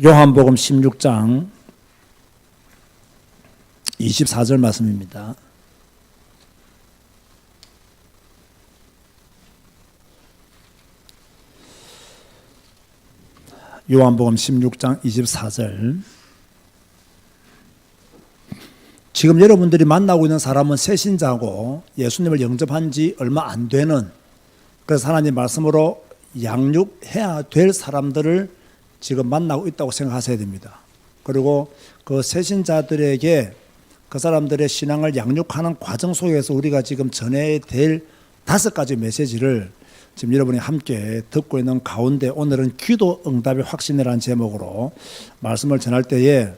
요한복음 16장 24절 말씀입니다. 요한복음 16장 24절. 지금 여러분들이 만나고 있는 사람은 새신자고 예수님을 영접한 지 얼마 안 되는, 그래서 하나님 말씀으로 양육해야 될 사람들을 지금 만나고 있다고 생각하셔야 됩니다. 그리고 그 새신자들에게 그 사람들의 신앙을 양육하는 과정 속에서 우리가 지금 전해야 될 5가지 메시지를 지금 여러분이 함께 듣고 있는 가운데, 오늘은 기도 응답의 확신이라는 제목으로 말씀을 전할 때에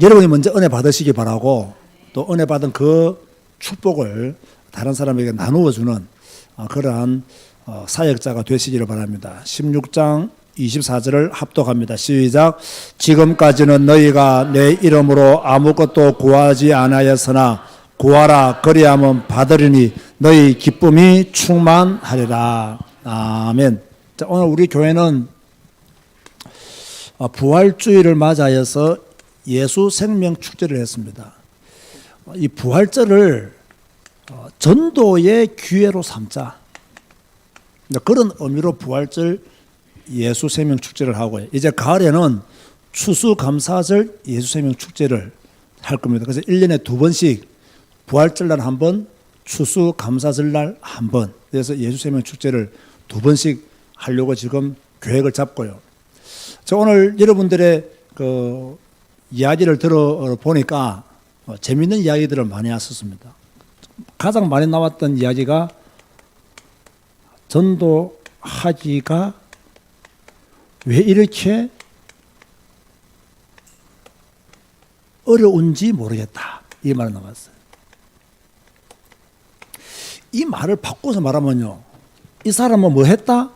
여러분이 먼저 은혜 받으시기 바라고, 또 은혜 받은 그 축복을 다른 사람에게 나누어 주는 그러한 사역자가 되시기를 바랍니다. 16장 24절을 합독합니다. 시작. 지금까지는 너희가 내 이름으로 아무것도 구하지 않았으나 구하라, 그리하면 받으리니 너희 기쁨이 충만하리라. 아멘. 자, 오늘 우리 교회는 부활주의를 맞이해서 예수 생명 축제를 했습니다. 이 부활절을 전도의 기회로 삼자, 그런 의미로 부활절 예수 생명 축제를 하고요. 이제 가을에는 추수감사절 예수 생명 축제를 할 겁니다. 그래서 1년에 2번씩 부활절날 한 번, 추수감사절날 한 번, 그래서 예수 생명 축제를 2번씩 하려고 지금 계획을 잡고요. 저 오늘 여러분들의 그 이야기를 들어보니까 재미있는 이야기들을 많이 하셨습니다. 가장 많이 나왔던 이야기가 전도하기가 왜 이렇게 어려운지 모르겠다, 이 말이 나왔어요. 이 말을 바꿔서 말하면요, 이 사람은 뭐 했다?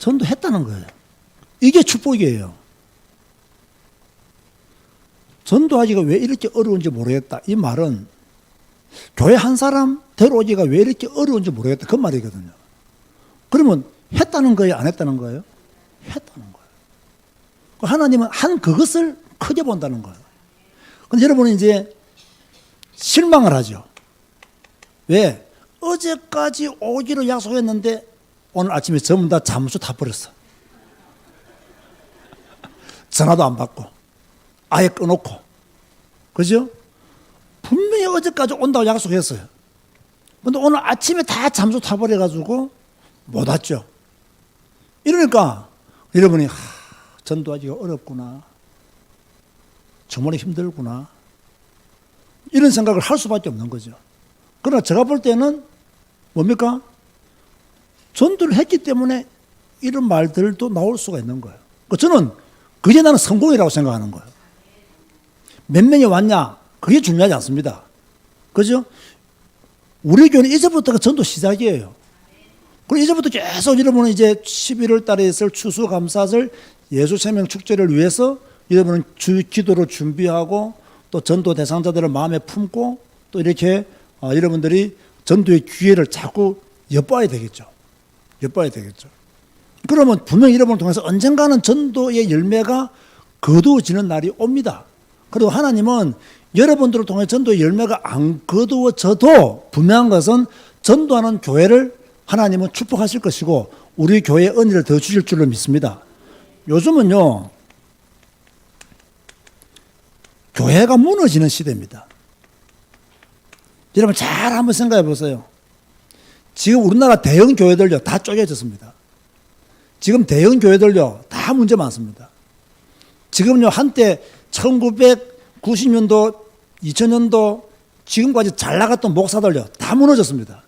전도했다는 거예요. 이게 축복이에요. 전도하기가 왜 이렇게 어려운지 모르겠다, 이 말은 교회 한 사람 데려오기가 왜 이렇게 어려운지 모르겠다, 그 말이거든요. 그러면 했다는 거예요, 안 했다는 거예요? 했다는 거예요. 하나님은 한 그것을 크게 본다는 거예요. 근데 여러분은 이제 실망을 하죠. 왜? 어제까지 오기로 약속했는데 오늘 아침에 전부 다 잠수 다 버렸어. 전화도 안 받고 아예 끊어놓고, 그죠? 분명히 어제까지 온다고 약속했어요. 근데 오늘 아침에 다 잠수 타버려가지고 못 왔죠. 이러니까 여러분이 전도하기가 어렵구나, 정말 힘들구나, 이런 생각을 할 수밖에 없는 거죠. 그러나 제가 볼 때는 뭡니까? 전도를 했기 때문에 이런 말들도 나올 수가 있는 거예요. 저는 그게 나는 성공이라고 생각하는 거예요. 몇 명이 왔냐, 그게 중요하지 않습니다. 그죠? 우리 교회는 이제부터가 전도 시작이에요. 그리고 이제부터 계속 여러분은 이제 11월 달에 있을 추수감사절 예수 생명 축제를 위해서 여러분은 주 기도로 준비하고, 또 전도 대상자들을 마음에 품고, 또 이렇게 여러분들이 전도의 기회를 자꾸 엿봐야 되겠죠. 엿봐야 되겠죠. 그러면 분명히 여러분을 통해서 언젠가는 전도의 열매가 거두어지는 날이 옵니다. 그리고 하나님은 여러분들을 통해 전도의 열매가 안 거두어져도 분명한 것은 전도하는 교회를 하나님은 축복하실 것이고 우리 교회에 은혜를 더 주실 줄로 믿습니다. 요즘은요, 교회가 무너지는 시대입니다. 여러분 잘 한번 생각해 보세요. 지금 우리나라 대형 교회들요 다 쪼개졌습니다. 지금 대형 교회들요 다 문제 많습니다. 지금요 한때 1990년도 2000년도 지금까지 잘 나갔던 목사들요 다 무너졌습니다.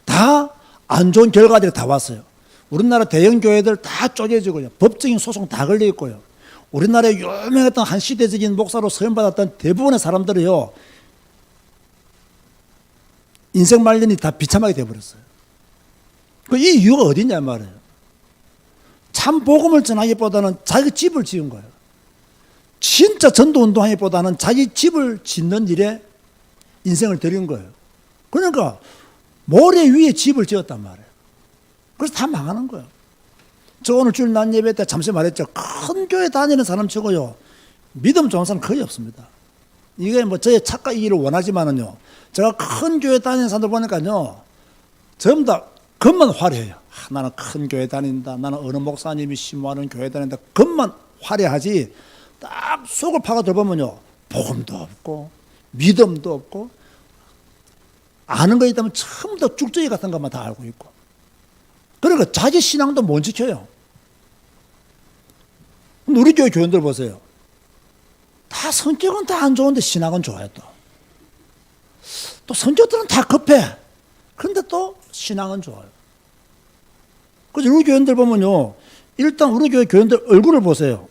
다 안 좋은 결과들이 다 왔어요. 우리나라 대형 교회들 다 쪼개지고요, 법적인 소송 다 걸려 있고요, 우리나라에 유명했던 한 시대적인 목사로 소임받았던 대부분의 사람들이요 인생 말년이 다 비참하게 되어버렸어요. 이 이유가 어디냐 말이에요. 참 복음을 전하기보다는 자기 집을 지은 거예요. 진짜 전도 운동하기보다는 자기 집을 짓는 일에 인생을 들인 거예요. 그러니까 모래 위에 집을 지었단 말이에요. 그래서 다 망하는 거예요. 저 오늘 주일 난 예배 때 잠시 말했죠. 큰 교회 다니는 사람 치고요, 믿음 좋은 사람 거의 없습니다. 이게 뭐 저의 착각 이기를 원하지만은요, 제가 큰 교회 다니는 사람들 보니까요, 전부 다 겉만 화려해요. 나는 큰 교회 다닌다, 나는 어느 목사님이 심호하는 교회 다닌다, 겉만 화려하지 딱 속을 파고 들어보면요, 복음도 없고 믿음도 없고, 아는 거 있다면 전부 다 쭉저기 같은 것만 다 알고 있고, 그러니까 자기 신앙도 못 지켜요. 우리 교회 교인들 보세요. 다 성격은 다 안 좋은데 신앙은 좋아요. 또 성격들은 다 급해. 그런데 또 신앙은 좋아요. 그래서 우리 교인들 보면요, 일단 우리 교회 교인들 얼굴을 보세요.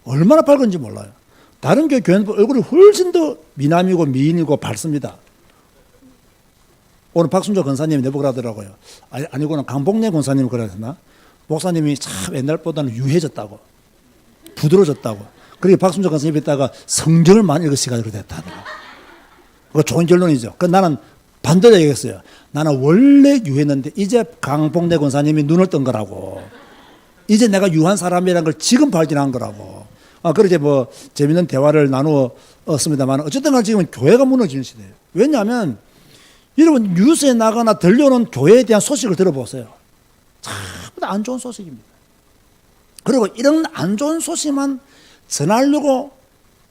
얼마나 밝은지 몰라요. 다른 교회 교인들 얼굴이 훨씬 더 미남이고 미인이고 밝습니다. 오늘 박순조 권사님이 내보고 하더라고요. 아니구나, 강복래 권사님이 그러셨나? 목사님이 참 옛날보다는 유해졌다고, 부드러워졌다고. 그리고 박순조 권사님이 있다가 성경을 많이 읽으시가지고 됐다더라고요. 그거 좋은 결론이죠. 나는 반대로 얘기했어요. 나는 원래 유했는데 이제 강복래 권사님이 눈을 뜬 거라고. 이제 내가 유한 사람이라는 걸 지금 발견한 거라고. 그렇게 뭐 재밌는 대화를 나누었습니다만, 어쨌든 간에 지금 교회가 무너지는 시대예요. 왜냐하면 여러분, 뉴스에 나가나 들려오는 교회에 대한 소식을 들어보세요. 전부 다 안 좋은 소식입니다. 그리고 이런 안 좋은 소식만 전하려고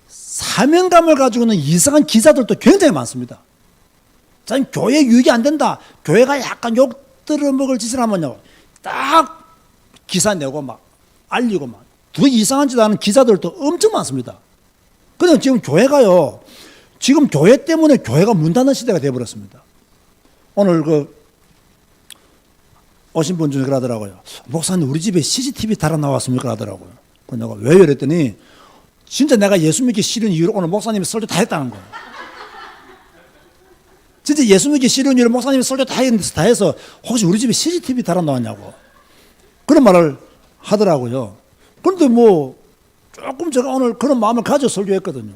사명감을 가지고 있는 이상한 기자들도 굉장히 많습니다. 전 교회 유익이 안 된다, 교회가 약간 욕 들어먹을 짓을 하면요, 딱 기사 내고 막 알리고 막 더 이상한 짓 하는 기자들도 엄청 많습니다. 그런데 지금 교회가요, 지금 교회 때문에 교회가 문 닫는 시대가 되어버렸습니다. 오늘 오신 분 중에 그러더라고요. 목사님, 우리 집에 CCTV 달아 나왔습니까? 그러더라고요. 그래서 내가 왜 이랬더니, 진짜 내가 예수 믿기 싫은 이유로 오늘 목사님이 설교 다 했다는 거예요. 진짜 예수 믿기 싫은 이유로 목사님이 설교 다 해서 혹시 우리 집에 CCTV 달아 나왔냐고 그런 말을 하더라고요. 그런데 뭐 조금 제가 오늘 그런 마음을 가져 설교했거든요.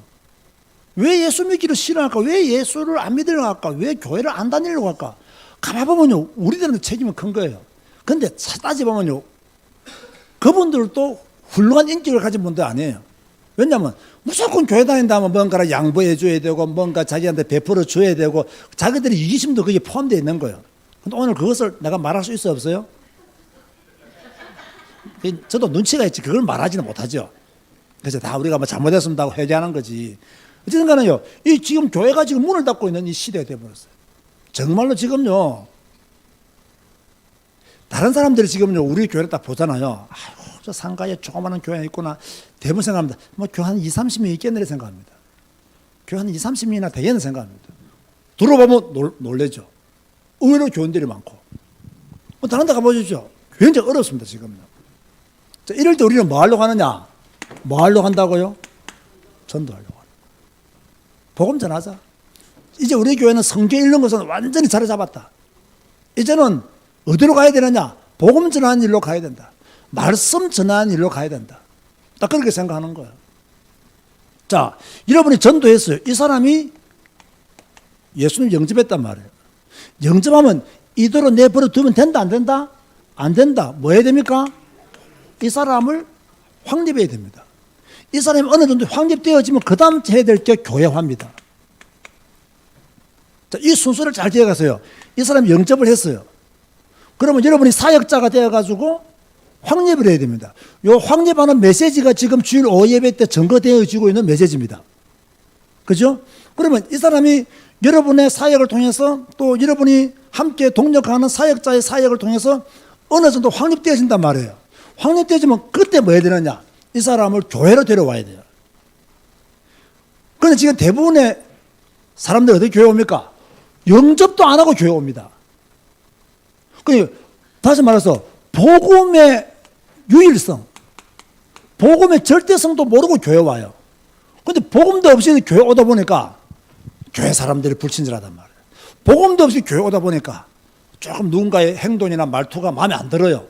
왜 예수 믿기를 싫어할까? 왜 예수를 안 믿으려고 할까? 왜 교회를 안 다니려고 할까? 가만 보면요, 우리들한테 책임은 큰 거예요. 그런데 따지보면요, 그분들도 훌륭한 인격을 가진 분들 아니에요. 왜냐하면 무조건 교회 다닌다면 뭔가를 양보해 줘야 되고, 뭔가 자기한테 베풀어 줘야 되고, 자기들의 이기심도 거기에 포함되어 있는 거예요. 근데 오늘 그것을 내가 말할 수 있어 없어요? 저도 눈치가 있지 그걸 말하지는 못하죠. 그래서 다 우리가 뭐 잘못했습니다 하고 회개하는 거지. 어쨌든 간에요, 이 지금 교회가 지금 문을 닫고 있는 이 시대가 되어버렸어요. 정말로 지금요, 다른 사람들이 지금요, 우리 교회를 딱 보잖아요. 아이고, 저 상가에 조그마한 교회가 있구나. 대부분 생각합니다. 뭐 교회 한 20-30명 있겠네 생각합니다. 교회 한 20-30명이나 되겠네 생각합니다. 들어보면 놀래죠. 의외로 교인들이 많고. 뭐 다른 데 가보십시오. 굉장히 어렵습니다 지금요. 자, 이럴 때 우리는 뭐 하려고 하느냐? 뭐 하려고 한다고요? 전도하려고 하는. 복음 전하자. 이제 우리 교회는 성경 읽는 것은 완전히 자리 잡았다. 이제는 어디로 가야 되느냐? 복음 전하는 일로 가야 된다. 말씀 전하는 일로 가야 된다. 딱 그렇게 생각하는 거예요. 자, 여러분이 전도했어요. 이 사람이 예수님 영접했단 말이에요. 영접하면 이대로 내버려 두면 된다, 안 된다? 안 된다. 뭐 해야 됩니까? 이 사람을 확립해야 됩니다. 이 사람이 어느 정도 확립되어지면 그 다음 해야 될 게 교회화입니다. 자, 이 순서를 잘 기억하세요. 이 사람이 영접을 했어요. 그러면 여러분이 사역자가 되어가지고 확립을 해야 됩니다. 이 확립하는 메시지가 지금 주일 오후 예배 때 전거되어지고 있는 메시지입니다. 그죠? 그러면 이 사람이 여러분의 사역을 통해서 또 여러분이 함께 동력하는 사역자의 사역을 통해서 어느 정도 확립되어진단 말이에요. 확립되어지면 그때 뭐 해야 되느냐? 이 사람을 교회로 데려와야 돼요. 그런데 지금 대부분의 사람들이 어디 교회 옵니까? 영접도 안 하고 교회 옵니다. 그러니까 다시 말해서 복음의 유일성, 복음의 절대성도 모르고 교회 와요. 그런데 복음도 없이 교회 오다 보니까 교회 사람들이 불친절하단 말이에요. 복음도 없이 교회 오다 보니까 조금 누군가의 행동이나 말투가 마음에 안 들어요.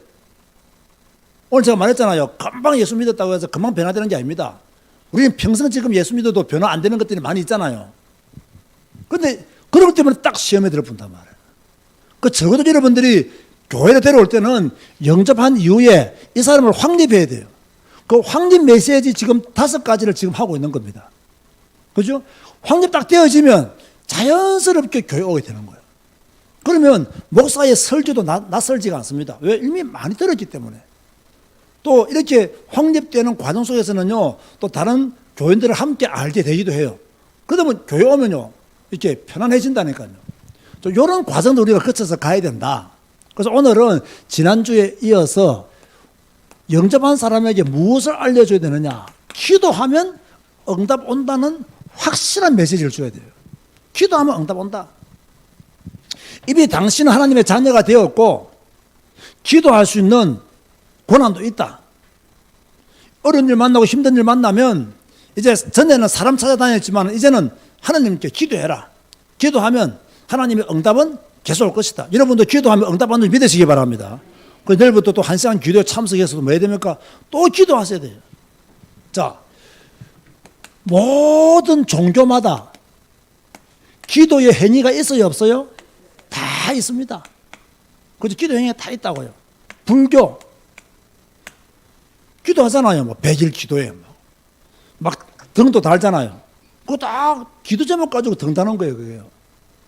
오늘 제가 말했잖아요. 금방 예수 믿었다고 해서 금방 변화되는 게 아닙니다. 우리는 평생 지금 예수 믿어도 변화 안 되는 것들이 많이 있잖아요. 그런데 그런 것 때문에 딱 시험에 들어본단 말이에요. 적어도 여러분들이 교회에 데려올 때는 영접한 이후에 이 사람을 확립해야 돼요. 그 확립 메시지 지금 5가지를 지금 하고 있는 겁니다. 그죠? 확립 딱 되어지면 자연스럽게 교회에 오게 되는 거예요. 그러면 목사의 설교도 낯설지가 않습니다. 왜? 이미 많이 들었기 때문에. 또 이렇게 확립되는 과정 속에서는요, 또 다른 교인들을 함께 알게 되기도 해요. 그러면 교회 오면요, 이렇게 편안해진다니까요. 이런 과정도 우리가 거쳐서 가야 된다. 그래서 오늘은 지난주에 이어서 영접한 사람에게 무엇을 알려줘야 되느냐. 기도하면 응답 온다는 확실한 메시지를 줘야 돼요. 기도하면 응답 온다. 이미 당신은 하나님의 자녀가 되었고 기도할 수 있는 권한도 있다. 어려운 일 만나고 힘든 일 만나면 이제 전에는 사람 찾아다녔지만 이제는 하나님께 기도해라. 기도하면 하나님의 응답은 계속 올 것이다. 여러분도 기도하면 응답하는 줄 믿으시기 바랍니다. 내일부터 또 1시간 기도에 참석해서 뭐 해야 됩니까? 또 기도하셔야 돼요. 자, 모든 종교마다 기도의 행위가 있어요, 없어요? 다 있습니다. 그죠? 기도 행위가 다 있다고요. 불교 기도하잖아요. 뭐 100일 기도해. 막 등도 달잖아요. 그거 딱 기도 제목 가지고 등 다는 거예요, 그게요.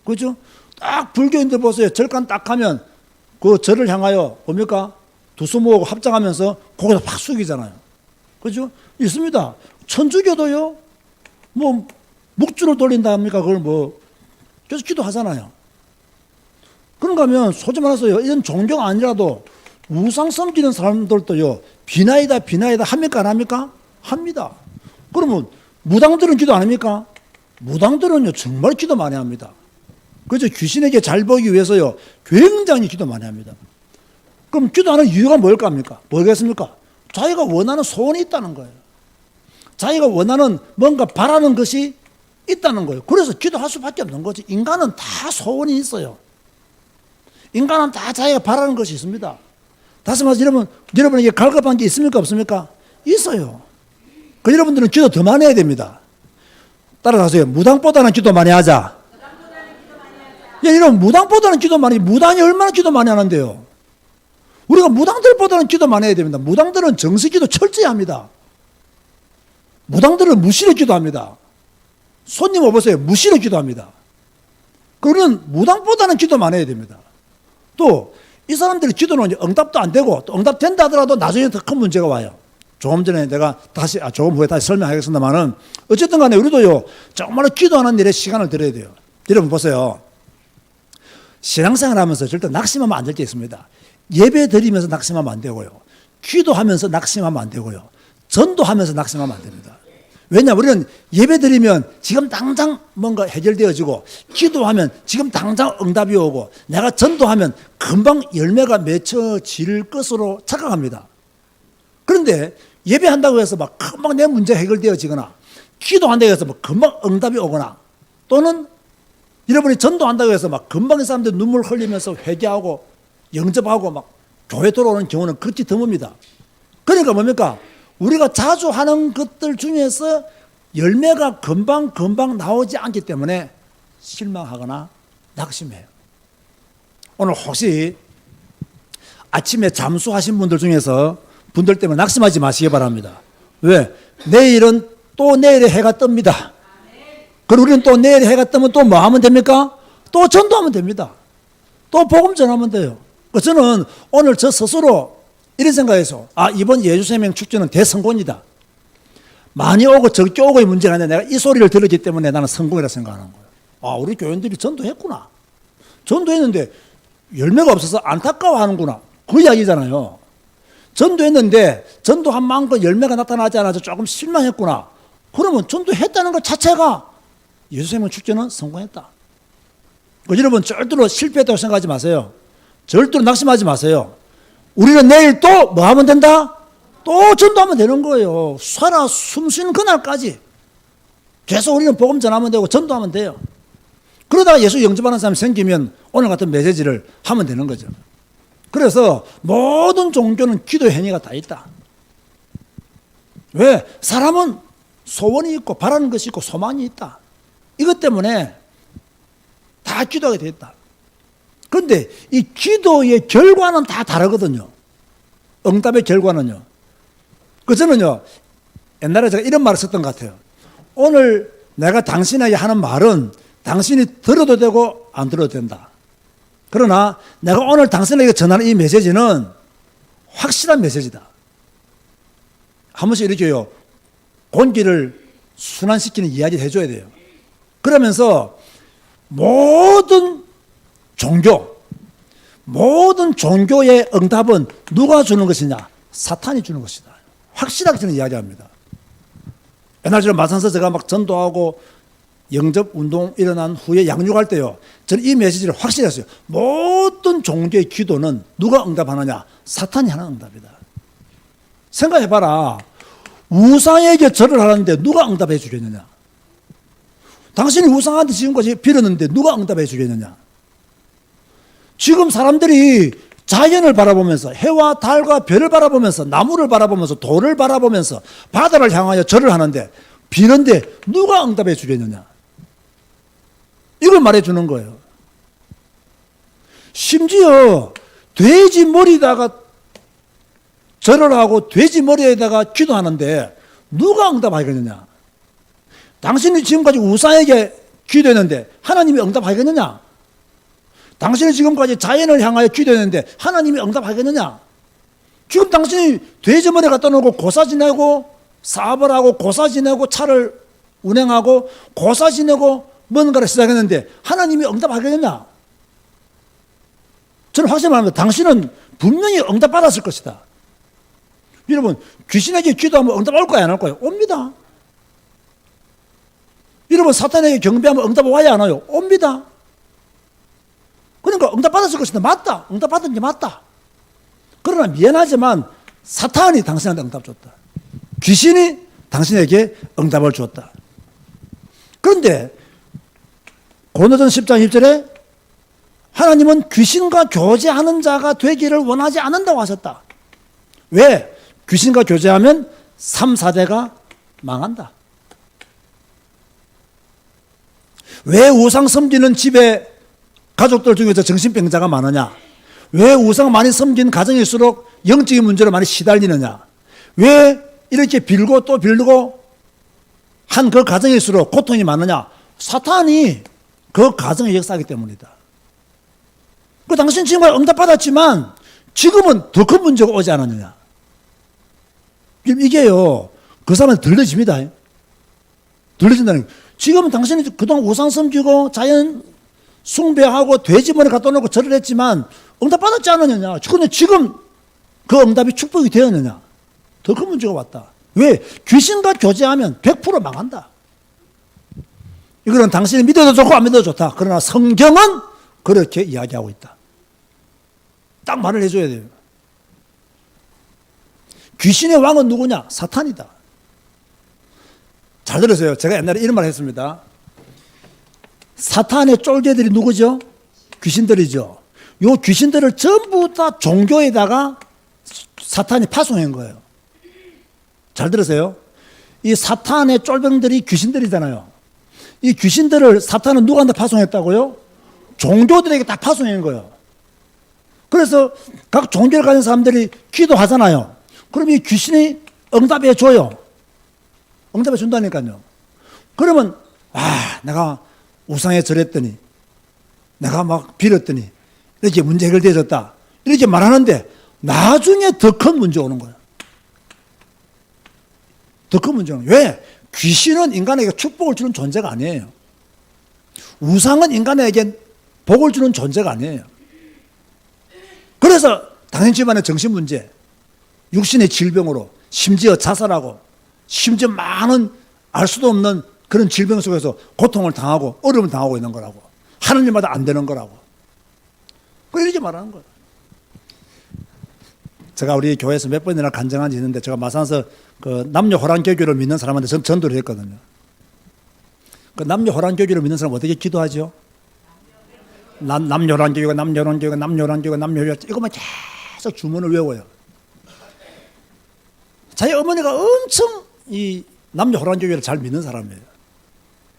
그죠? 딱 불교인들 보세요. 절간 딱 하면 그 절을 향하여 뭡니까? 두 손 모으고 합장하면서 고개도 팍 숙이잖아요. 그죠? 있습니다. 천주교도요. 뭐 묵주를 돌린다 합니까? 그걸 뭐 계속 기도하잖아요. 그런가 하면 솔직히 말해서 이런 종교가 아니라도 우상 섬기는 사람들도요. 비나이다 합니까? 안 합니까? 합니다. 그러면 무당들은 기도 안 합니까? 무당들은요 정말 기도 많이 합니다. 그죠? 귀신에게 잘 보기 위해서요 굉장히 기도 많이 합니다. 그럼 기도하는 이유가 뭘까 합니까? 뭐겠습니까? 자기가 원하는 소원이 있다는 거예요. 자기가 원하는 뭔가 바라는 것이 있다는 거예요. 그래서 기도할 수밖에 없는 거지. 인간은 다 소원이 있어요. 인간은 다 자기가 바라는 것이 있습니다. 다시 말해서 여러분에게 갈급한 게 있습니까? 없습니까? 있어요. 그 여러분들은 기도 더 많이 해야 됩니다. 따라가세요. 무당보다는 기도 많이 하자. 예, 여러분 무당보다는 기도 많이, 무당이 얼마나 기도 많이 하는데요. 우리가 무당들보다는 기도 많이 해야 됩니다. 무당들은 정식기도 철저히 합니다. 무당들은 무시로 기도합니다. 손님 오보세요. 무시로 기도합니다. 그러면 무당보다는 기도 많이 해야 됩니다. 또 이 사람들이 기도는 응답도 안 되고 또 응답된다 하더라도 나중에 더 큰 문제가 와요. 조금 전에 내가 조금 후에 다시 설명하겠습니다만은 어쨌든 간에 우리도요 정말로 기도하는 일에 시간을 들여야 돼요. 여러분 보세요. 신앙생활 하면서 절대 낙심하면 안 될 게 있습니다. 예배 드리면서 낙심하면 안 되고요. 기도하면서 낙심하면 안 되고요. 전도하면서 낙심하면 안 됩니다. 왜냐, 우리는 예배 드리면 지금 당장 뭔가 해결되어지고, 기도하면 지금 당장 응답이 오고, 내가 전도하면 금방 열매가 맺혀질 것으로 착각합니다. 그런데 예배한다고 해서 막 금방 내 문제 해결되어지거나, 기도한다고 해서 막 금방 응답이 오거나, 또는 여러분이 전도한다고 해서 막 금방 사람들 눈물 흘리면서 회개하고 영접하고 막 교회 돌아오는 경우는 극히 드뭅니다. 그러니까 뭡니까? 우리가 자주 하는 것들 중에서 열매가 금방 나오지 않기 때문에 실망하거나 낙심해요. 오늘 혹시 아침에 잠수하신 분들 중에서 분들 때문에 낙심하지 마시기 바랍니다. 왜? 내일은 또 내일의 해가 뜹니다. 그리고 우리는 또 내일 해가 뜨면 또 뭐 하면 됩니까? 또 전도하면 됩니다. 또 복음 전하면 돼요. 저는 오늘 저 스스로 이런 생각에서 이번 예수생명 축제는 대성공이다. 많이 오고 적게 오고의 문제가 아니라 내가 이 소리를 들었기 때문에 나는 성공이라 생각하는 거예요. 우리 교인들이 전도했구나. 전도했는데 열매가 없어서 안타까워하는구나. 그 이야기잖아요. 전도했는데 전도한 만큼 열매가 나타나지 않아서 조금 실망했구나. 그러면 전도했다는 것 자체가 예수생명 축제는 성공했다. 여러분 절대로 실패했다고 생각하지 마세요. 절대로 낙심하지 마세요. 우리는 내일 또 뭐 하면 된다? 또 전도하면 되는 거예요. 살아 숨쉬는 그날까지 계속 우리는 복음 전하면 되고 전도하면 돼요. 그러다가 예수 영접하는 사람이 생기면 오늘 같은 메시지를 하면 되는 거죠. 그래서 모든 종교는 기도의 행위가 다 있다. 왜? 사람은 소원이 있고 바라는 것이 있고 소망이 있다. 이것 때문에 다 기도하게 돼 있다. 그런데 이 기도의 결과는 다 다르거든요. 응답의 결과는요. 그 저는요, 옛날에 제가 이런 말을 썼던 것 같아요. 오늘 내가 당신에게 하는 말은 당신이 들어도 되고 안 들어도 된다. 그러나 내가 오늘 당신에게 전하는 이 메시지는 확실한 메시지다. 한 번씩 이렇게요, 공기를 순환시키는 이야기를 해줘야 돼요. 그러면서 모든 종교의 응답은 누가 주는 것이냐? 사탄이 주는 것이다. 확실하게 저는 이야기합니다. 옛날처럼 마산서 제가 막 전도하고 영접 운동 일어난 후에 양육할 때요, 저는 이 메시지를 확실히 했어요. 모든 종교의 기도는 누가 응답하느냐? 사탄이 하는 응답이다. 생각해봐라. 우상에게 절을 하는데 누가 응답해 주겠느냐? 당신이 우상한테 지금까지 빌었는데 누가 응답해 주겠느냐? 지금 사람들이 자연을 바라보면서, 해와 달과 별을 바라보면서, 나무를 바라보면서, 돌을 바라보면서 바다를 향하여 절을 하는데 비는데 누가 응답해 주겠느냐? 이걸 말해 주는 거예요. 심지어 돼지 머리다가 절을 하고 돼지 머리에다가 기도하는데 누가 응답하겠느냐? 당신이 지금까지 우상에게 기도했는데 하나님이 응답하겠느냐? 당신이 지금까지 자연을 향하여 기도했는데 하나님이 응답하겠느냐? 지금 당신이 돼지 머리 갖다 놓고 고사 지내고 사업을 하고 고사 지내고 차를 운행하고 고사 지내고 뭔가를 시작했는데 하나님이 응답하겠느냐? 저는 확실히 말합니다. 당신은 분명히 응답받았을 것이다. 여러분, 귀신에게 기도하면 응답 올 거야, 안 올 거야? 옵니다. 여러분, 사탄에게 경배하면 응답 와야 안 와요? 옵니다. 그러니까 응답 받았을 것이다. 맞다. 응답 받은 게 맞다. 그러나 미안하지만 사탄이 당신한테 응답 줬다. 귀신이 당신에게 응답을 줬다. 그런데 고린도전 10장 1절에 하나님은 귀신과 교제하는 자가 되기를 원하지 않는다고 하셨다. 왜? 귀신과 교제하면 3, 4대가 망한다. 왜 우상 섬기는 집에 가족들 중에서 정신병자가 많으냐? 왜 우상 많이 섬긴 가정일수록 영적인 문제로 많이 시달리느냐? 왜 이렇게 빌고 또 빌고 한 그 가정일수록 고통이 많으냐? 사탄이 그 가정의 역사이기 때문이다. 그 당신 지금 응답받았지만 지금은 더 큰 문제가 오지 않았느냐? 이게요, 그 사람은 들려집니다. 들려진다는 거예요. 지금은 당신이 그동안 우상 섬기고 자연 숭배하고 돼지 머리 갖다 놓고 절을 했지만 응답받았지 않았느냐? 그런데 지금 그 응답이 축복이 되었느냐? 더 큰 문제가 왔다. 왜? 귀신과 교제하면 100% 망한다. 이거는 당신이 믿어도 좋고 안 믿어도 좋다. 그러나 성경은 그렇게 이야기하고 있다. 딱 말을 해줘야 돼요. 귀신의 왕은 누구냐? 사탄이다. 잘 들으세요. 제가 옛날에 이런 말 했습니다. 사탄의 쫄개들이 누구죠? 귀신들이죠. 요 귀신들을 전부 다 종교에다가 사탄이 파송한 거예요. 잘 들으세요. 이 사탄의 쫄병들이 귀신들이잖아요. 이 귀신들을 사탄은 누구한테 파송했다고요? 종교들에게 다 파송한 거예요. 그래서 각 종교를 가진 사람들이 기도하잖아요. 그럼 이 귀신이 응답해 줘요. 응답해 준다니까요. 그러면 내가 우상에 절했더니 내가 막 빌었더니 이렇게 문제 해결되어졌다. 이렇게 말하는데 나중에 더 큰 문제 오는 거예요. 더 큰 문제 오는 거예요. 왜? 귀신은 인간에게 축복을 주는 존재가 아니에요. 우상은 인간에게 복을 주는 존재가 아니에요. 그래서 당신 집안의 정신 문제, 육신의 질병으로 심지어 자살하고 심지어 많은 알 수도 없는 그런 질병 속에서 고통을 당하고 어려움을 당하고 있는 거라고. 하는 일마다 안 되는 거라고. 이렇게 말하는 거예요. 제가 우리 교회에서 몇 번이나 간증한 지 있는데 제가 마산에서 그 남녀 호랑교교를 믿는 사람한테 전도를 했거든요. 그 남녀 호랑교교를 믿는 사람 어떻게 기도하죠? 남녀 호랑교교가 남녀 호랑교교가 남녀 호랑교교가 남녀 호랑교교가 이것만 계속 주문을 외워요. 자기 어머니가 엄청 이 남녀 호랑교교를 잘 믿는 사람이에요.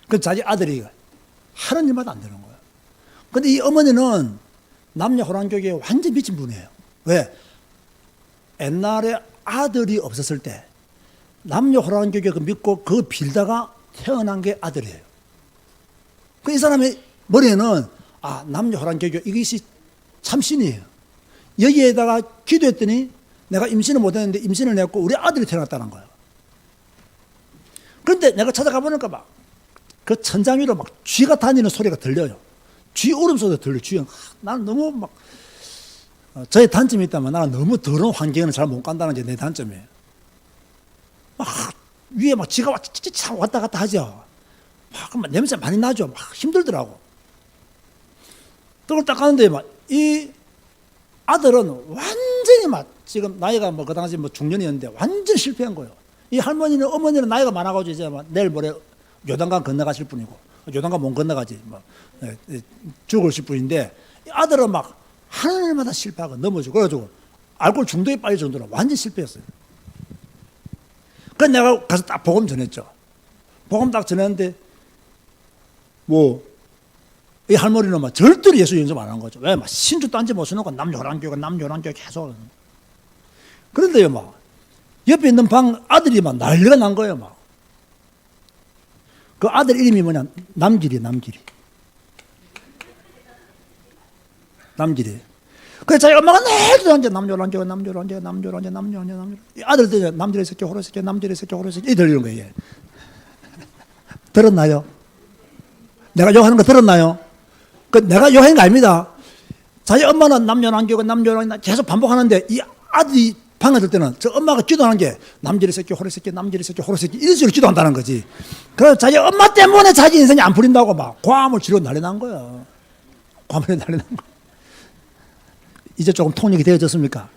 그 자기 아들이 하는 일마다 안 되는 거예요. 근데 이 어머니는 남녀 호랑교계에 완전 미친 분이에요. 왜? 옛날에 아들이 없었을 때 남녀 호랑교계 그 믿고 그 빌다가 태어난 게 아들이에요. 그 이 사람의 머리에는 남녀 호랑교계 이것이 참신이에요. 여기에다가 기도했더니 내가 임신을 못했는데 임신을 했고 우리 아들이 태어났다는 거예요. 그런데 내가 찾아가 보니까 막 그 천장 위로 막 쥐가 다니는 소리가 들려요. 쥐 울음소리가 들려요. 쥐가 나는 너무 막 저의 단점이 있다면 나는 너무 더러운 환경에는 잘 못 간다는 게 내 단점이에요. 막 위에 막 쥐가 왔다 갔다 하죠. 막 냄새 많이 나죠. 막 힘들더라고. 떡을 딱 가는데 막 이 아들은 완전히 막 지금 나이가 뭐 그 당시 뭐 중년이었는데 완전 실패한 거예요. 이 할머니는 어머니는 나이가 많아가지고 이제 막 내일 모레 요단강 건너가실 분이고 요단강 못 건너가지 뭐 죽으실 분인데 이 아들은 막 하늘마다 실패하고 넘어지고 그래가지고 알코올 중독에 빠질 정도로 완전 실패했어요. 그래서 내가 가서 딱 복음 전했죠. 복음 딱 전했는데 뭐 이 할머니는 막 절대로 예수 영접 안 한 거죠. 왜? 막 신주도 앉지 못 써놓고 남요란교회 계속. 그런데요, 막 옆에 있는 방 아들이 막 난리가 난 거예요, 막. 그 아들 이름이 뭐냐? 남길이. 그래서 자기 엄마가 내일도 앉아 남요란교회. 이 아들들 남들의 새끼 호로 새끼 이 들리는 거예요. 들었나요? 내가 욕하는 거 들었나요? 내가 욕하는 거 아닙니다. 자기 엄마는 남녀란교가 계속 반복하는데 이 아들이 방에 들 때는 저 엄마가 기도하는 게 남자리 새끼 호로 새끼 이런 식으로 기도한다는 거지. 그래서 자기 엄마 때문에 자기 인생이 안 풀린다고 막 과음을 치료 난리 난 거야. 이제 조금 통역이 되어졌습니까?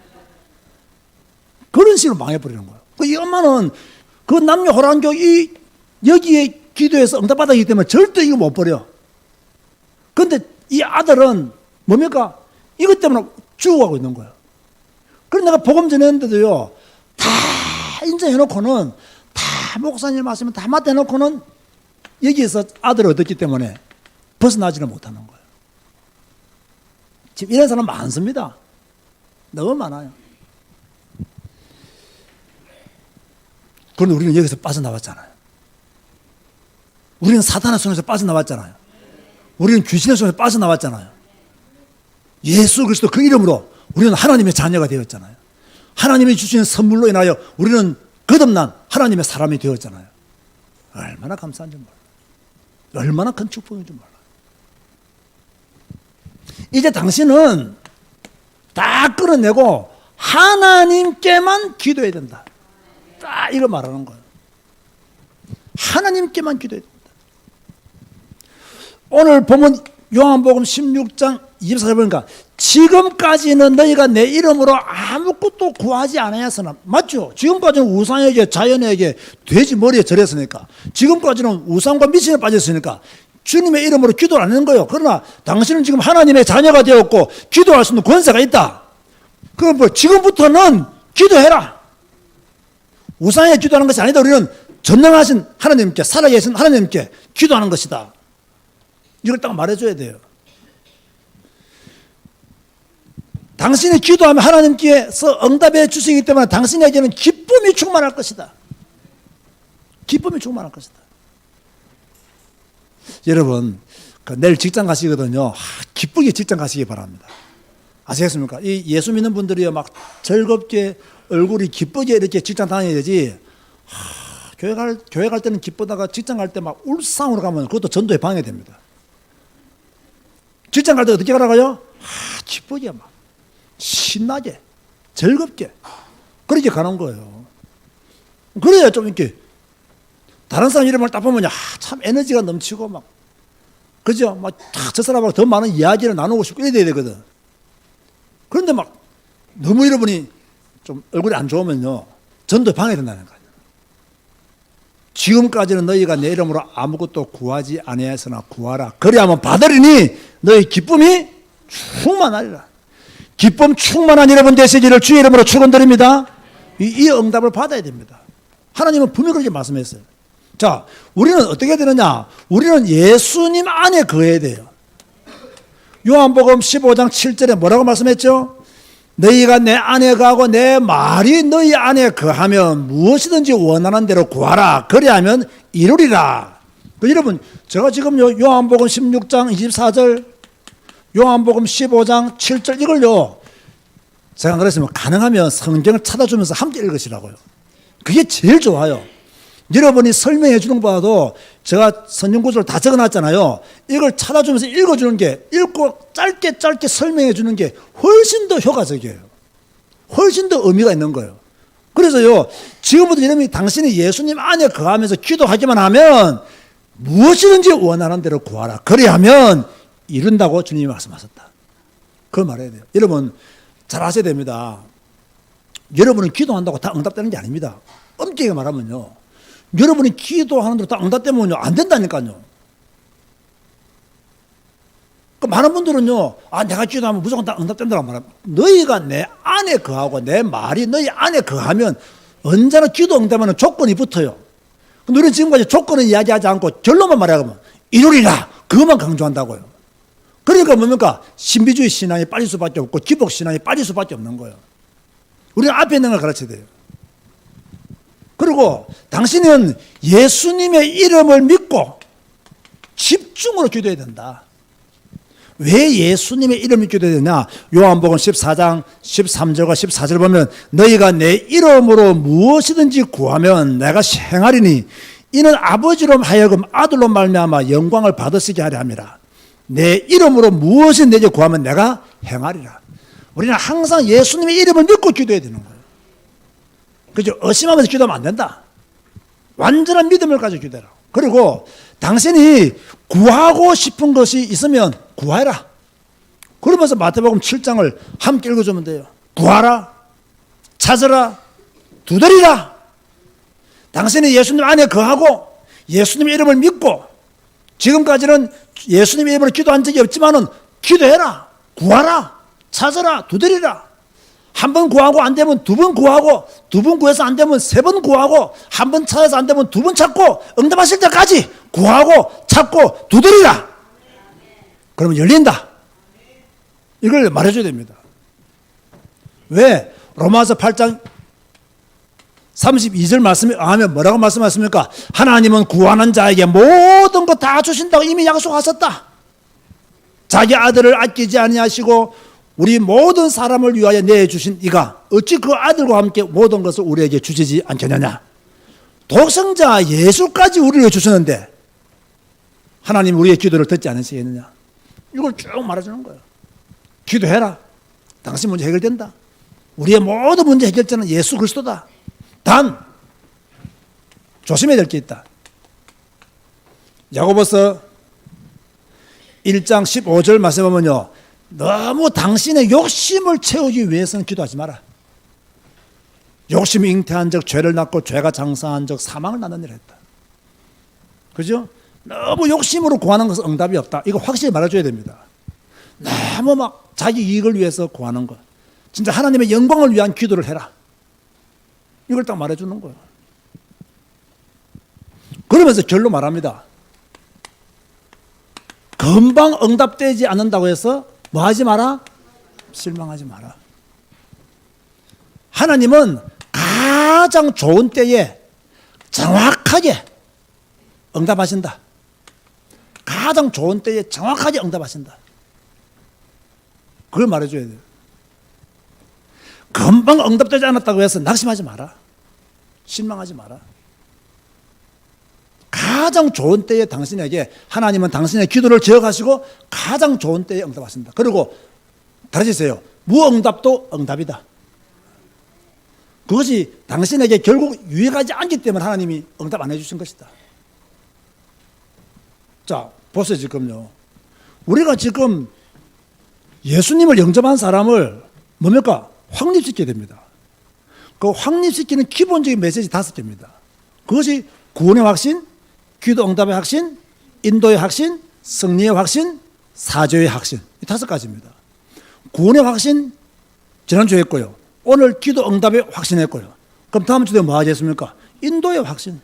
그런 식으로 망해버리는 거예요. 이 엄마는 그 남녀 호랑교 여기에 기도해서 응답받았기 때문에 절대 이거 못 버려. 그런데 이 아들은 뭡니까? 이것 때문에 죽어가고 있는 거예요. 그래서 내가 복음 전했는데도요, 다 인정해놓고는, 다 목사님 말씀을 다 맞대놓고는 여기에서 아들을 얻었기 때문에 벗어나지를 못하는 거예요. 지금 이런 사람 많습니다. 너무 많아요. 그런데 우리는 여기서 빠져나왔잖아요. 우리는 사탄의 손에서 빠져나왔잖아요. 우리는 귀신의 손에서 빠져나왔잖아요. 예수 그리스도 그 이름으로 우리는 하나님의 자녀가 되었잖아요. 하나님이 주시는 선물로 인하여 우리는 거듭난 하나님의 사람이 되었잖아요. 얼마나 감사한지 몰라요. 얼마나 큰 축복인지 몰라요. 이제 당신은 다 끌어내고 하나님께만 기도해야 된다. 딱 이거 말하는 거예요. 하나님께만 기도해야 된다. 오늘 보면 요한복음 16장 24절 보니까 지금까지는 너희가 내 이름으로 아무것도 구하지 않았으나, 맞죠? 지금까지는 우상에게 자연에게 돼지 머리에 절했으니까, 지금까지는 우상과 미신에 빠졌으니까 주님의 이름으로 기도를 안 하는 거예요. 그러나 당신은 지금 하나님의 자녀가 되었고 기도할 수 있는 권세가 있다. 그럼 뭐 지금부터는 기도해라. 우상에 기도하는 것이 아니다. 우리는 전능하신 하나님께, 살아계신 하나님께 기도하는 것이다. 이걸 딱 말해줘야 돼요. 당신이 기도하면 하나님께서 응답해 주시기 때문에 당신에게는 기쁨이 충만할 것이다. 기쁨이 충만할 것이다. 여러분, 내일 직장 가시거든요. 기쁘게 직장 가시기 바랍니다. 아시겠습니까? 이 예수 믿는 분들이 막 즐겁게 얼굴이 기쁘게 이렇게 직장 다녀야 되지. 교회 갈 때는 기쁘다가 직장 갈 때 막 울상으로 가면 그것도 전도에 방해됩니다. 직장 갈 때 어떻게 가라가요? 기쁘게 막 신나게 즐겁게 그렇게 가는 거예요. 그래야 좀 이렇게 다른 사람 이름을 딱 보면 참 에너지가 넘치고 막 그죠? 막 저 사람하고 더 많은 이야기를 나누고 싶고 이래야 되거든. 그런데 막 너무 여러분이 좀 얼굴이 안 좋으면요 전도에 방해된다는 거예요. 지금까지는 너희가 내 이름으로 아무것도 구하지 아니하였으나 구하라. 그리하면 받으리니 너희 기쁨이 충만하리라. 기쁨 충만한 여러분 되시기를 주의 이름으로 축원드립니다. 이 응답을 받아야 됩니다. 하나님은 분명히 그렇게 말씀했어요. 자, 우리는 어떻게 되느냐? 우리는 예수님 안에 거해야 돼요. 요한복음 15장 7절에 뭐라고 말씀했죠? 너희가 내 안에 거하고 내 말이 너희 안에 거하면 무엇이든지 원하는 대로 구하라. 그리하면 이루리라. 여러분, 제가 지금 요한복음 16장 24절, 요한복음 15장 7절 이걸요, 제가 그랬으면 가능하면 성경을 찾아주면서 함께 읽으시라고요. 그게 제일 좋아요. 여러분이 설명해 주는 것보다도 제가 성경 구절을 다 적어놨잖아요. 이걸 찾아주면서 읽어주는 게, 읽고 짧게 설명해 주는 게 훨씬 더 효과적이에요. 훨씬 더 의미가 있는 거예요. 그래서요, 지금부터 여러분이 당신이 예수님 안에 거하면서 기도하기만 하면 무엇이든지 원하는 대로 구하라. 그리하면 이룬다고 주님이 말씀하셨다. 그걸 말해야 돼요. 여러분, 잘 아셔야 됩니다. 여러분은 기도한다고 다 응답되는 게 아닙니다. 엄격하게 말하면요, 여러분이 기도하는 대로 다 응답되면요, 안 된다니까요. 그 많은 분들은요, 내가 기도하면 무조건 다 응답된다고 말합니다. 너희가 내 안에 거하고 내 말이 너희 안에 거하면 언제나 기도 응답하는 조건이 붙어요. 우리는 지금까지 조건을 이야기하지 않고 결론만 말하면 이루리라. 그것만 강조한다고요. 그러니까 뭡니까? 신비주의 신앙이 빠질 수밖에 없고 기복 신앙이 빠질 수밖에 없는 거예요. 우리는 앞에 있는 걸 가르쳐야 돼요. 그리고 당신은 예수님의 이름을 믿고 집중으로 기도해야 된다. 왜 예수님의 이름을 기도해야 되냐? 요한복음 14장 13절과 14절 보면 너희가 내 이름으로 무엇이든지 구하면 내가 행하리니 이는 아버지로 하여금 아들로 말미암아 영광을 받으시게 하려 함이라. 내 이름으로 무엇이 내게 구하면 내가 행하리라. 우리는 항상 예수님의 이름을 믿고 기도해야 되는 거예요. 그죠? 의심하면서 기도하면 안 된다. 완전한 믿음을 가지고 기도해라. 그리고 당신이 구하고 싶은 것이 있으면 구하라. 그러면서 마태복음 7장을 함께 읽어주면 돼요. 구하라, 찾으라, 두드리라. 당신이 예수님 안에 거하고 예수님의 이름을 믿고 지금까지는 예수님의 이름으로 기도한 적이 없지만은 기도해라, 구하라, 찾으라, 두드리라. 한 번 구하고 안 되면 두 번 구하고, 두 번 구해서 안 되면 세 번 구하고, 한 번 찾아서 안 되면 두 번 찾고, 응답하실 때까지 구하고 찾고 두드리라. 그러면 열린다. 이걸 말해줘야 됩니다. 왜? 로마서 8장 32절 말씀에 하면 뭐라고 말씀하십니까? 하나님은 구하는 자에게 모든 것 다 주신다고 이미 약속하셨다. 자기 아들을 아끼지 아니하시고 우리 모든 사람을 위하여 내주신 이가 어찌 그 아들과 함께 모든 것을 우리에게 주시지 않겠느냐. 독생자 예수까지 우리를 주셨는데 하나님 우리의 기도를 듣지 않으시겠느냐. 이걸 쭉 말해주는 거예요. 기도해라. 당신 문제 해결된다. 우리의 모든 문제 해결자는 예수 그리스도다. 단 조심해야 될 게 있다. 야고보서 1장 15절 말씀해 보면요, 너무 당신의 욕심을 채우기 위해서는 기도하지 마라. 욕심이 잉태한 적 죄를 낳고 죄가 장사한 적 사망을 낳는 일을 했다. 그죠? 너무 욕심으로 구하는 것은 응답이 없다. 이거 확실히 말해줘야 됩니다. 너무 막 자기 이익을 위해서 구하는 것, 진짜 하나님의 영광을 위한 기도를 해라. 이걸 딱 말해주는 거예요. 그러면서 결론 말합니다. 금방 응답되지 않는다고 해서 뭐 하지 마라? 실망하지 마라. 하나님은 가장 좋은 때에 정확하게 응답하신다. 가장 좋은 때에 정확하게 응답하신다. 그걸 말해줘야 돼요. 금방 응답되지 않았다고 해서 낙심하지 마라. 실망하지 마라. 가장 좋은 때에 당신에게 하나님은 당신의 기도를 기억하시고 가장 좋은 때에 응답하신다. 그리고 다르세요. 무응답도 응답이다. 그것이 당신에게 결국 유익하지 않기 때문에 하나님이 응답 안 해주신 것이다. 자, 보세요. 지금요, 우리가 지금 예수님을 영접한 사람을 뭡니까? 확립시켜야 됩니다. 그 확립시키는 기본적인 메시지 5개입니다. 그것이 구원의 확신, 기도 응답의 확신, 인도의 확신, 승리의 확신, 사죄의 확신, 이 5가지입니다. 구원의 확신 지난주에 했고요. 오늘 기도 응답의 확신했고요. 그럼 다음 주에 뭐 하겠습니까? 인도의 확신.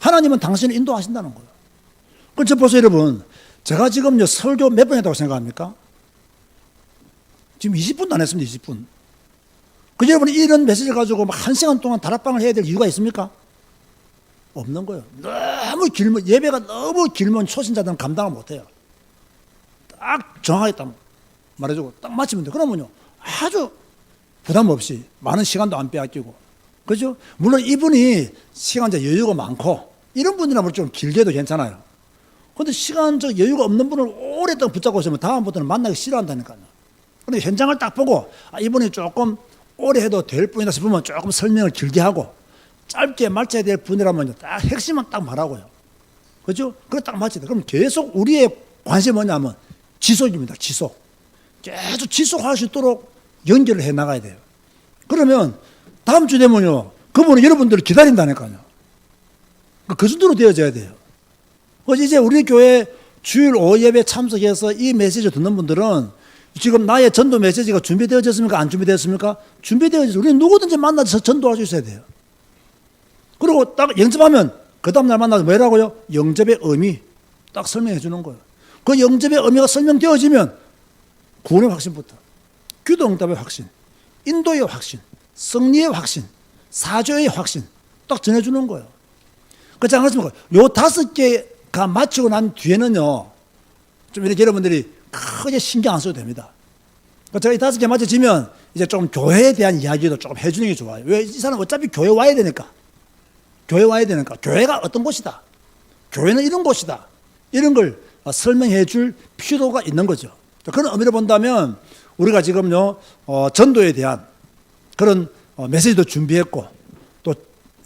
하나님은 당신을 인도하신다는 거예요. 그럼 저 보세요, 여러분. 제가 지금요 설교 몇 번 했다고 생각합니까? 지금 20분도 안 했습니다. 20분. 그 여러분이 이런 메시지를 가지고 막 1시간 동안 다락방을 해야 될 이유가 있습니까? 없는 거예요. 너무 길면, 예배가 너무 길면 초신자들은 감당을 못해요. 딱 정확하게 딱 말해주고 딱 맞추면 돼요. 그러면요 아주 부담 없이 많은 시간도 안 빼앗기고, 그죠? 물론 이분이 시간적 여유가 많고 이런 분이라면 좀 길게 해도 괜찮아요. 그런데 시간적 여유가 없는 분을 오랫동안 붙잡고 있으면 다음부터는 만나기 싫어한다니까요. 그런데 현장을 딱 보고 이분이 조금 오래 해도 될 분이다 싶으면 조금 설명을 길게 하고, 짧게 말쳐야 될 분이라면 딱 핵심만 딱 말하고요. 그죠? 그걸 딱 맞춰야 돼. 그럼 계속 우리의 관심이 뭐냐면 지속입니다. 지속. 계속 지속할 수 있도록 연결을 해 나가야 돼요. 그러면 다음 주 되면요, 그분은 여러분들을 기다린다니까요. 그 정도로 되어져야 돼요. 그래서 이제 우리 교회 주일 오후 예배 참석해서 이 메시지 듣는 분들은 지금 나의 전도 메시지가 준비되어졌습니까? 안 준비되었습니까? 준비되어졌어요. 우리는 누구든지 만나서 전도할 수 있어야 돼요. 그리고 딱 영접하면 그 다음날 만나서 뭐라고요? 영접의 의미 딱 설명해 주는 거예요. 그 영접의 의미가 설명되어지면 구원의 확신부터, 기도 응답의 확신, 인도의 확신, 승리의 확신, 사조의 확신 딱 전해주는 거예요. 그렇지 않습니까? 요 5개가 마치고 난 뒤에는요, 좀 이렇게 여러분들이 크게 신경 안 써도 됩니다. 제가 이 5개 맞춰지면 이제 좀 교회에 대한 이야기도 조금 해주는 게 좋아요. 왜? 이 사람 어차피 교회 와야 되니까. 교회 와야 되니까. 교회가 어떤 곳이다. 교회는 이런 곳이다. 이런 걸 설명해 줄 필요가 있는 거죠. 그런 의미로 본다면 우리가 지금요, 전도에 대한 그런 메시지도 준비했고, 또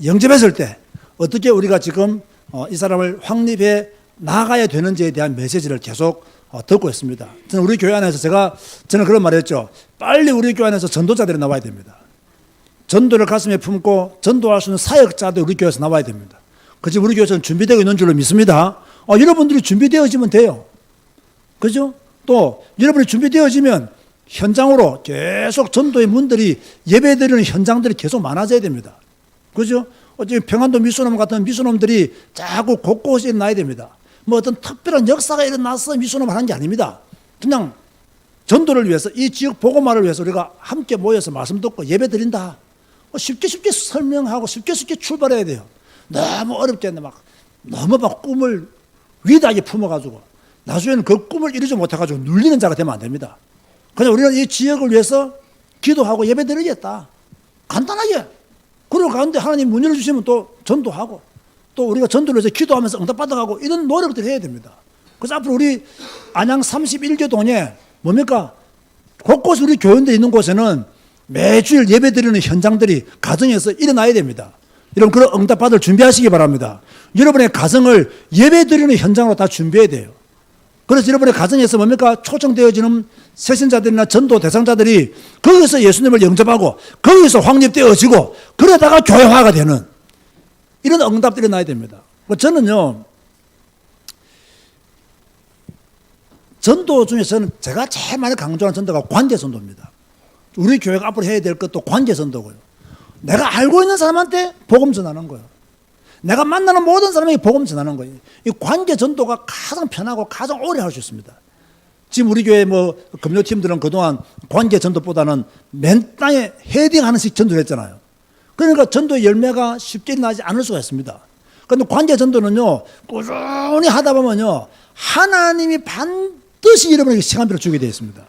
영접했을 때 어떻게 우리가 지금 이 사람을 확립해 나가야 되는지에 대한 메시지를 계속 듣고 있습니다. 저는 우리 교회 안에서 저는 그런 말 했죠. 빨리 우리 교회 안에서 전도자들이 나와야 됩니다. 전도를 가슴에 품고 전도할 수 있는 사역자들 우리 교회에서 나와야 됩니다. 그치? 우리 교회에서는 준비되어 있는 줄로 믿습니다. 여러분들이 준비되어지면 돼요. 그죠? 또 여러분이 준비되어지면 현장으로 계속 전도의 문들이, 예배드리는 현장들이 계속 많아져야 됩니다. 그죠? 어제 평안도 미수놈 같은 미수놈들이 자꾸 곳곳에 일어나야 됩니다. 뭐 어떤 특별한 역사가 일어나서 미수놈을 하는 게 아닙니다. 그냥 전도를 위해서, 이 지역 복음화를 위해서 우리가 함께 모여서 말씀 듣고 예배 드린다. 쉽게 설명하고 쉽게 출발해야 돼요. 너무 어렵게 너무 꿈을 위대하게 품어가지고 나중에는 그 꿈을 이루지 못해가지고 눌리는 자가 되면 안 됩니다. 그냥 우리는 이 지역을 위해서 기도하고 예배 드리겠다. 간단하게. 그러고 가운데 하나님 문 열어주시면 또 전도하고, 또 우리가 전도를 해서 기도하면서 응답받아가고 이런 노력들을 해야 됩니다. 그래서 앞으로 우리 안양 31교동에 뭡니까? 곳곳 우리 교인들 있는 곳에는 매주일 예배 드리는 현장들이 가정에서 일어나야 됩니다. 여러분 그런 응답받을 준비하시기 바랍니다. 여러분의 가정을 예배 드리는 현장으로 다 준비해야 돼요. 그래서 여러분의 가정에서 뭡니까? 초청되어지는 새신자들이나 전도 대상자들이 거기서 예수님을 영접하고 거기서 확립되어지고 그러다가 교회화가 되는 이런 응답들이 나야 됩니다. 저는요, 전도 중에서는 제가 제일 많이 강조하는 전도가 관계 전도입니다. 우리 교회가 앞으로 해야 될 것도 관계 전도고요. 내가 알고 있는 사람한테 복음 전하는 거예요. 내가 만나는 모든 사람에게 복음 전하는 거예요. 이 관계 전도가 가장 편하고 가장 오래 할 수 있습니다. 지금 우리 교회 금요팀들은 그동안 관계 전도보다는 맨 땅에 헤딩하는 식 전도를 했잖아요. 그러니까 전도의 열매가 쉽게 나지 않을 수가 있습니다. 그런데 관계 전도는요, 꾸준히 하다 보면요, 하나님이 반드시 여러분에게 시간표를 주게 되어 있습니다.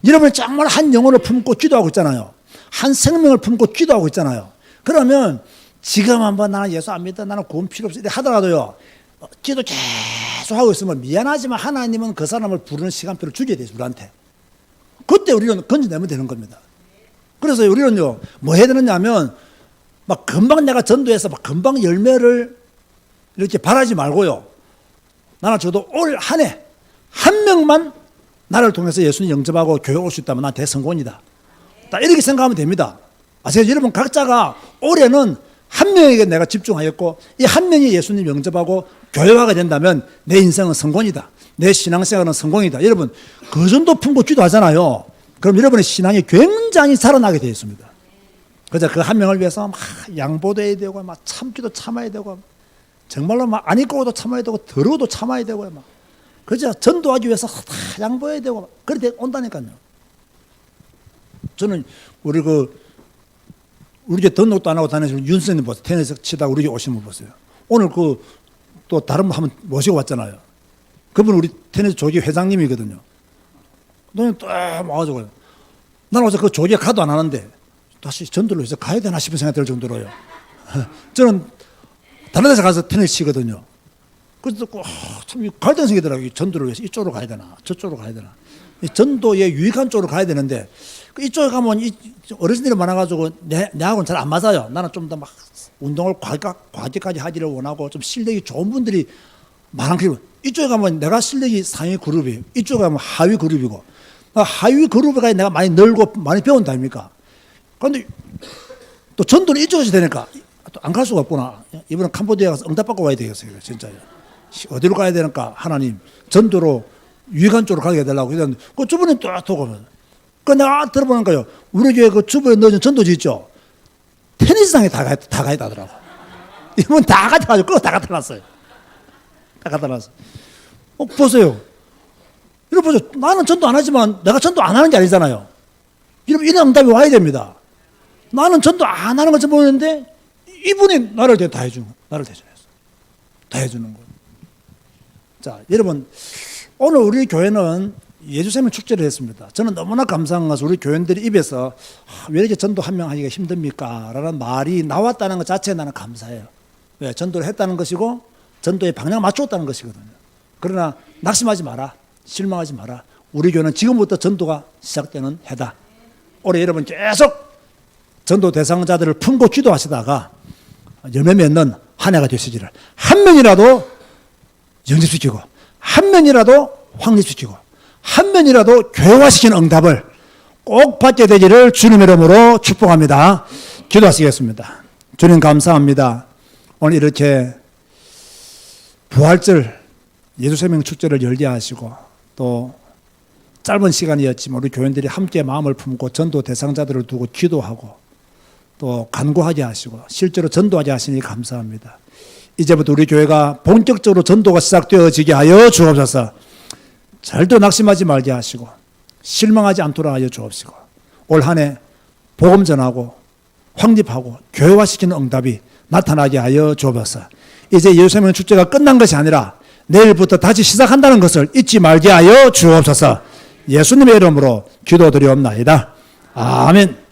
여러분이 정말 한 영혼을 품고 기도하고 있잖아요. 한 생명을 품고 기도하고 있잖아요. 그러면 지금 한번 나는 예수 안 믿다, 나는 구원 필요 없어 하더라도요, 기도 계속 하고 있으면 미안하지만 하나님은 그 사람을 부르는 시간표를 주게 돼요, 우리한테. 그때 우리는 건져내면 되는 겁니다. 그래서 우리는요, 뭐 해야 되느냐 하면, 금방 내가 전도해서 금방 열매를 이렇게 바라지 말고요. 나는 저도 올 한 해, 한 명만 나를 통해서 예수님 영접하고 교회 올 수 있다면 난 대성공이다. 딱 이렇게 생각하면 됩니다. 아세요? 여러분 각자가 올해는 한 명에게 내가 집중하였고 이 한 명이 예수님 영접하고 교회화가 된다면 내 인생은 성공이다. 내 신앙생활은 성공이다. 여러분 그 정도 품고 기도하잖아요. 그럼 여러분의 신앙이 굉장히 살아나게 되어 있습니다. 그래서 그 한 명을 위해서 막 양보도 해야 되고 막 참기도 참아야 되고 정말로 막 안 입고도 참아야 되고 더러워도 참아야 되고 막 그죠? 전도하기 위해서 다 양보해야 되고 그렇게 온다니까요. 저는 우리 집 등록도 안 하고 다니시는 윤 선생님 보세요. 테니스 치다가 우리 집 오신 분 보세요. 오늘 또 다른 분 한번 모시고 왔잖아요. 그분 우리 테니스 조기 회장님이거든요. 너는 딱 와가지고 나는 어제 그 조기에 가도 안 하는데 다시 전도로 해서 가야 되나 싶은 생각이 들 정도로요. 저는 다른 데서 가서 테니스 치거든요. 그래서 참 가야 되는 생각이 들어요. 전도를 위해서 이쪽으로 가야 되나 저쪽으로 가야 되나. 전도에 유익한 쪽으로 가야 되는데 이쪽에 가면 어르신들이 많아가지고 내하고는 잘 안 맞아요. 나는 좀 더 막 운동을 과격하게 하기를 원하고 좀 실력이 좋은 분들이 많고 이쪽에 가면 내가 실력이 상위 그룹이에요. 이쪽에 가면 하위 그룹이고 하위 그룹에 가야 내가 많이 늘고 많이 배운다 아닙니까? 그런데 또 전도는 이쪽에서 되니까 또 안 갈 수가 없구나. 이번엔 캄보디아 가서 응답받고 와야 되겠어요. 진짜요. 어디로 가야 되니까 하나님 전도로 유익한 쪽으로 가게 해달라고 그랬는데 그 주변에 또 오면 그 내가 들어보니까요. 우리 교회 그 주변에 넣어준 전도지 있죠. 테니스장에 다 가 있다더라고. 이분 다 가져가지고 그거 다 갖다 놨어요. 다 갖다 놨어. 보세요. 이러고 보세요. 나는 전도 안 하지만 내가 전도 안 하는 게 아니잖아요. 이런 응답이 와야 됩니다. 나는 전도 안 하는 것처럼 보이는데 이분이 나를 다 해주는 거예요. 나를 대신해서. 다 해주는 거예요. 자, 여러분 오늘 우리 교회는 예수생명 축제를 했습니다. 저는 너무나 감사한 것은 우리 교인들이 입에서 왜 이렇게 전도 한 명 하기가 힘듭니까? 라는 말이 나왔다는 것 자체에 나는 감사해요. 왜? 전도를 했다는 것이고 전도의 방향 맞췄다는 것이거든요. 그러나 낙심하지 마라. 실망하지 마라. 우리 교회는 지금부터 전도가 시작되는 해다. 올해 여러분 계속 전도 대상자들을 품고 기도하시다가 열매 맺는 한 해가 되시기를 한 명이라도 영접시키고 한 명이라도 확립시키고 한 명이라도 교회화시키는 응답을 꼭 받게 되기를 주님 이름으로 축복합니다. 기도하시겠습니다. 주님 감사합니다. 오늘 이렇게 부활절 예수생명 축제를 열게 하시고 또 짧은 시간이었지만 우리 교인들이 함께 마음을 품고 전도 대상자들을 두고 기도하고 또 간구하게 하시고 실제로 전도하게 하시니 감사합니다. 이제부터 우리 교회가 본격적으로 전도가 시작되어지게 하여 주옵소서. 절대 낙심하지 말게 하시고 실망하지 않도록 하여 주옵시고 올 한 해 복음 전하고 확립하고 교회화시키는 응답이 나타나게 하여 주옵소서. 이제 예수생명 축제가 끝난 것이 아니라 내일부터 다시 시작한다는 것을 잊지 말게 하여 주옵소서. 예수님의 이름으로 기도드리옵나이다. 아멘.